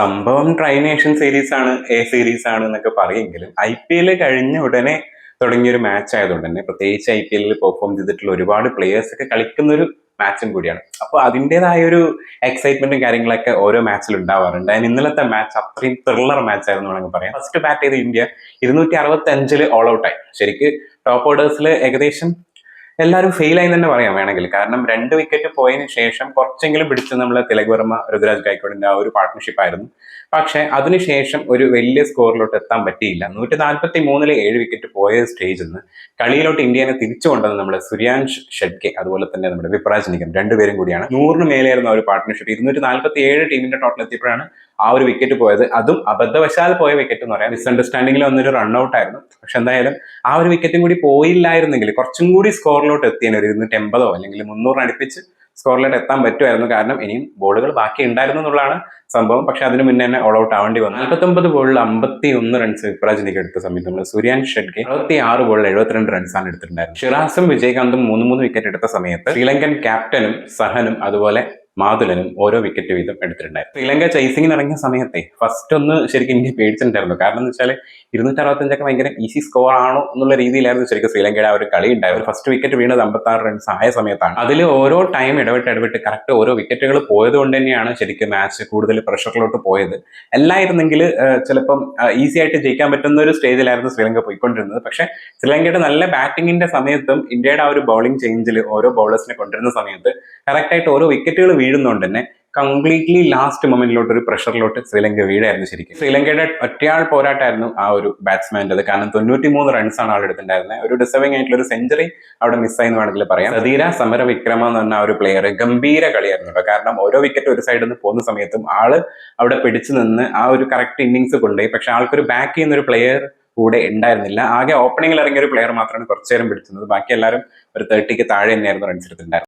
സംഭവം ട്രൈനേഷൻ സീരീസ് ആണ്, A series ആണ് എന്നൊക്കെ പറയുമെങ്കിലും IPL കഴിഞ്ഞ ഉടനെ തുടങ്ങിയൊരു മാച്ച് ആയതുകൊണ്ട് തന്നെ പ്രത്യേകിച്ച് IPL പെർഫോം ചെയ്തിട്ടുള്ള ഒരുപാട് പ്ലേയേഴ്സ് ഒക്കെ കളിക്കുന്ന ഒരു മാച്ചും കൂടിയാണ്. അപ്പോൾ അതിൻ്റെതായ ഒരു എക്സൈറ്റ്മെന്റും കാര്യങ്ങളൊക്കെ ഓരോ മാച്ചിൽ ഉണ്ടാവാറുണ്ട്. അതിന് ഇന്നലത്തെ മാച്ച് അത്രയും ത്രില്ലർ മാച്ച് ആയിരുന്നു വേണമെങ്കിൽ പറയാം. ഫസ്റ്റ് ബാറ്റ് ചെയ്ത് ഇന്ത്യ 265 ഓൾ ഔട്ടായി. ശരിക്ക് ടോപ്പ് ഓർഡേഴ്സിൽ ഏകദേശം എല്ലാവരും ഫെയിൽ ആയി തന്നെ പറയാം വേണമെങ്കിൽ. കാരണം 2 വിക്കറ്റ് പോയതിനു ശേഷം കുറച്ചെങ്കിലും പിടിച്ച് നമ്മളെ തിലക് വർമ്മ, ഋതുരാജ് ഗായിക്കോഡിന്റെ ആ ഒരു പാർട്ട്ണർഷിപ്പ് ആയിരുന്നു. പക്ഷെ അതിനുശേഷം ഒരു വലിയ സ്കോറിലോട്ട് എത്താൻ പറ്റിയില്ല. 143-ൽ 7 വിക്കറ്റ് പോയ സ്റ്റേജിൽ നിന്ന് കളിയിലോട്ട് ഇന്ത്യനെ തിരിച്ചു കൊണ്ടത് നമ്മുടെ സൂര്യാൻഷ് ഷെഡ്കെ, അതുപോലെ തന്നെ നമ്മുടെ വിപ്രാജ് നിഗം, രണ്ടുപേരും കൂടിയാണ്. 100-ന് മേലെയായിരുന്നു ആ ഒരു പാർട്ട്ണർഷിപ്പ്. 247 ടീമിന്റെ ടോട്ടൽ എത്തിയപ്പോഴാണ് ആ ഒരു വിക്കറ്റ് പോയത്. അതും അബദ്ധവശാൽ പോയ വിക്കറ്റ് എന്ന് പറയാം. മിസ്അണ്ടർസ്റ്റാൻഡിംഗിൽ വന്നൊരു റൺഔട്ട് ആയിരുന്നു. പക്ഷെ എന്തായാലും ആ ഒരു വിക്കറ്റും കൂടി പോയില്ലായിരുന്നെങ്കിൽ കുറച്ചും കൂടി സ്കോറിലോട്ട് എത്തിയേനെ. ഒരു 280 അല്ലെങ്കിൽ 300 അടുപ്പിച്ച് സ്കോറിലോട്ട് എത്താൻ പറ്റുമായിരുന്നു. കാരണം ഇനിയും ബോളുകൾ ബാക്കി ഉണ്ടായിരുന്നു എന്നുള്ളതാണ് സംഭവം. പക്ഷെ അതിന് മുന്നേ തന്നെ ഓൾ ഔട്ട് ആവേണ്ടി വന്നു. 49 ബോളിൽ 51 റൺസ് വിപ്രാജ് നിഗം എടുത്ത സമയത്ത് നമ്മൾ സൂര്യാൻഷ് ഷെഡ്കെ 66 ബോളിൽ 72 റൺസാണ് എടുത്തിട്ടുണ്ടായിരുന്നത്. ഷിറാസും വിജയകാന്തും 3 വിക്കറ്റ് എടുത്ത സമയത്ത് ശ്രീലങ്കൻ ക്യാപ്റ്റനും സഹനും അതുപോലെ മാതുലനും ഓരോ വിക്കറ്റ് വീതം എടുത്തിട്ടുണ്ടായിരുന്നു. ശ്രീലങ്ക ചേസിങ്ങിന് ഇറങ്ങിയ സമയത്തെ ഫസ്റ്റ് ഒന്ന് ശരിക്കും ഇന്ത്യ പേടിച്ചിട്ടുണ്ടായിരുന്നു. കാരണം എന്ന് വെച്ചാൽ 265 ഭയങ്കര ഈസി സ്കോർ ആണോ എന്നുള്ള രീതിയിലായിരുന്നു ശരിക്കും ശ്രീലങ്കയുടെ ആ ഒരു കളി ഉണ്ടായത്. ഫസ്റ്റ് വിക്കറ്റ് വീണത് 56 റൺസ് ആയ സമയത്താണ്. അതിൽ ഓരോ ടൈം ഇടവിട്ട് കറക്റ്റ് ഓരോ വിക്കറ്റുകൾ പോയത് കൊണ്ട് തന്നെയാണ് ശരിക്കും മാച്ച് കൂടുതൽ പ്രഷറിലോട്ട് പോയത്. അല്ലായിരുന്നെങ്കിൽ ചിലപ്പം ഈസി ആയിട്ട് ജയിക്കാൻ പറ്റുന്ന ഒരു സ്റ്റേജിലായിരുന്നു ശ്രീലങ്ക പോയിക്കൊണ്ടിരുന്നത്. പക്ഷെ ശ്രീലങ്കയുടെ നല്ല ബാറ്റിങ്ങിന്റെ സമയത്തും ഇന്ത്യയുടെ ആ ഒരു ബൗളിംഗ് ചേഞ്ചിൽ ഓരോ ബൗളേഴ്സിനെ കൊണ്ടുവരുന്ന സമയത്ത് കറക്റ്റ് ആയിട്ട് ഓരോ വിക്കറ്റുകൾ വീഴുന്നതുകൊണ്ട് തന്നെ കംപ്ലീറ്റ്ലി ലാസ്റ്റ് മൊമെന്റിലോട്ട് ഒരു പ്രഷറിലോട്ട് ശ്രീലങ്ക വീടായിരുന്നു ശരിക്കും. ശ്രീലങ്കയുടെ ഒറ്റയാൾ പോരാട്ടായിരുന്നു ആ ഒരു ബാറ്റ്സ്മാൻ്റെത്. കാരണം 93 റൺസാണ് ആൾ എടുത്തിട്ടുണ്ടായിരുന്നത്. ഒരു ഡിസർവിംഗ് ആയിട്ടുള്ള ഒരു സെഞ്ചുറി അവിടെ മിസ്സായി എന്ന് വേണമെങ്കിൽ പറയാം. സതീര സമര വിക്രമ എന്ന് പറഞ്ഞ ആ ഒരു പ്ലെയർ ഗംഭീര കളിയായിരുന്നു കേട്ടോ. കാരണം ഓരോ വിക്കറ്റ് ഒരു സൈഡിൽ നിന്ന് പോകുന്ന സമയത്തും ആള് അവിടെ പിടിച്ചു നിന്ന് ആ ഒരു കറക്റ്റ് ഇന്നിങ്സ് കൊണ്ടുപോയി. പക്ഷെ ആൾക്കൊരു ബാക്ക് ചെയ്യുന്ന ഒരു പ്ലെയർ കൂടെ ഉണ്ടായിരുന്നില്ല. ആകെ ഓപ്പണിംഗിൽ ഇറങ്ങിയ ഒരു പ്ലെയർ മാത്രമാണ് കുറച്ചു നേരം പിടിച്ചിരുന്നത്. ബാക്കി എല്ലാവരും ഒരു 30ക്ക് താഴെ തന്നെയായിരുന്നു റൺസ് എടുത്തിട്ടുണ്ടായിരുന്നത്.